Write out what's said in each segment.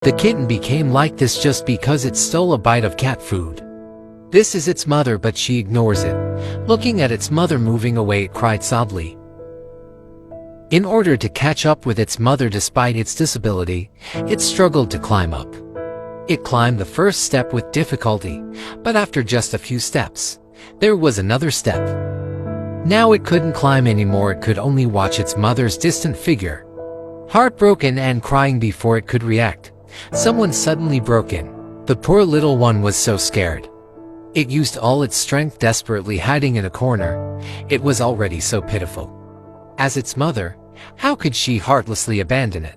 The kitten became like this just because it stole a bite of cat food. This is its mother, but she ignores it. Looking at its mother moving away, it cried sadly. In order to catch up with its mother despite its disability, it struggled to climb up. It climbed the first step with difficulty, but after just a few steps, there was another step. Now it couldn't climb anymore, it could only watch its mother's distant figure. Heartbroken and crying before it could react, someone suddenly broke in. The poor little one was so scared. It used all its strength, desperately hiding in a corner. It was already so pitiful. As its mother, how could she heartlessly abandon it?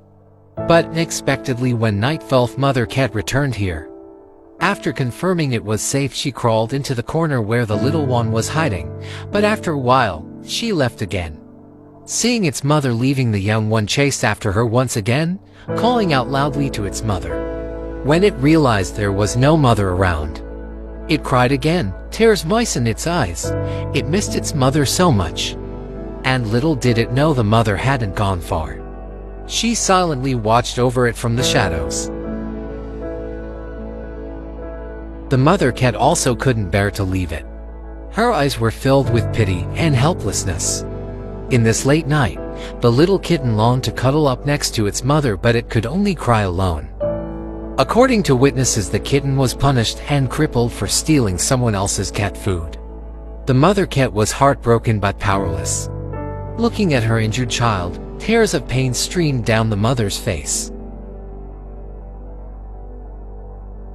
But unexpectedly, when night fell, Mother Cat returned here. After confirming it was safe, she crawled into the corner where the little one was hiding, but after a while, she left again. Seeing its mother leaving, the young one chased after her once again, calling out loudly to its mother. When it realized there was no mother around, it cried again, tears moistened its eyes. It missed its mother so much. And little did it know the mother hadn't gone far. She silently watched over it from the shadows. The mother cat also couldn't bear to leave it. Her eyes were filled with pity and helplessness. In this late night, the little kitten longed to cuddle up next to its mother, but it could only cry alone. According to witnesses, the kitten was punished and crippled for stealing someone else's cat food. The mother cat was heartbroken but powerless. Looking at her injured child, tears of pain streamed down the mother's face.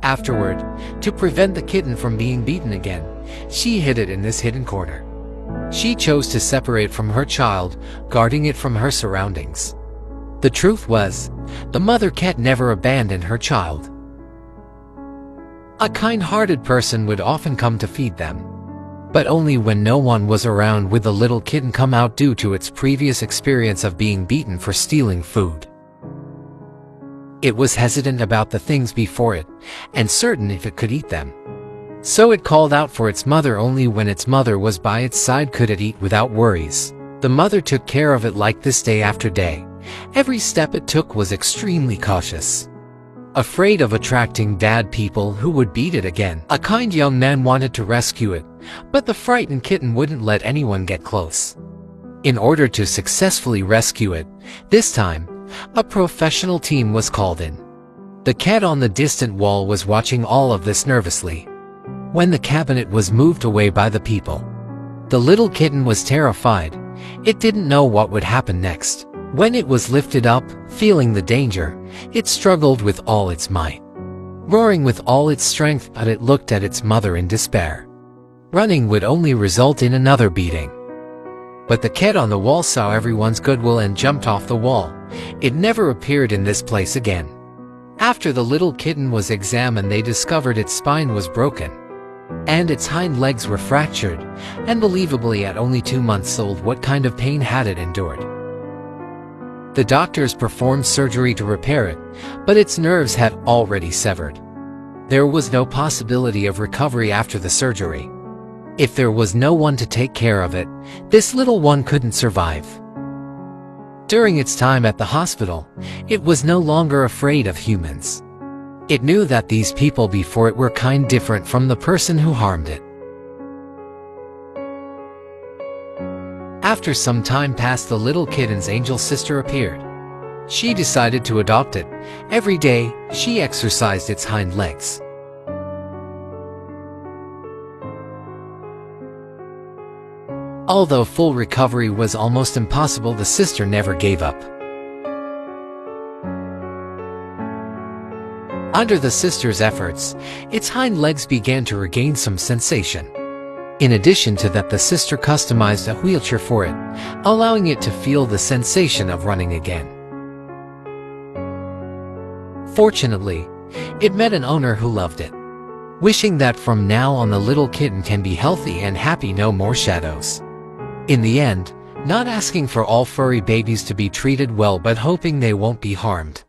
Afterward, to prevent the kitten from being beaten again, she hid it in this hidden corner. She chose to separate from her child, guarding it from her surroundings. The truth was, the mother cat never abandoned her child. A kind-hearted person would often come to feed them, but only when no one was around would the little kitten come out due to its previous experience of being beaten for stealing food. It was hesitant about the things before it, and certain if it could eat them. So it called out for its mother. Only when its mother was by its side could it eat without worries. The mother took care of it like this day after day. Every step it took was extremely cautious. Afraid of attracting bad people who would beat it again, a kind young man wanted to rescue it, but the frightened kitten wouldn't let anyone get close. In order to successfully rescue it, this time, a professional team was called in. The cat on the distant wall was watching all of this nervously. When the cabinet was moved away by the people, the little kitten was terrified. It didn't know what would happen next. When it was lifted up, feeling the danger, it struggled with all its might, roaring with all its strength, but it looked at its mother in despair. Running would only result in another beating. But the cat on the wall saw everyone's goodwill and jumped off the wall. It never appeared in this place again. After the little kitten was examined, they discovered its spine was broken, and its hind legs were fractured. Unbelievably, at only 2 months old, what kind of pain had it endured? The doctors performed surgery to repair it, but its nerves had already severed. There was no possibility of recovery after the surgery. If there was no one to take care of it, this little one couldn't survive. During its time at the hospital, it was no longer afraid of humans. It knew that these people before it were kind, different from the person who harmed it. After some time passed, the little kitten's angel sister appeared. She decided to adopt it. Every day, she exercised its hind legs. Although full recovery was almost impossible, the sister never gave up. Under the sister's efforts, its hind legs began to regain some sensation. In addition to that, the sister customized a wheelchair for it, allowing it to feel the sensation of running again. Fortunately, it met an owner who loved it, wishing that from now on the little kitten can be healthy and happy, no more shadows. In the end, not asking for all furry babies to be treated well, but hoping they won't be harmed.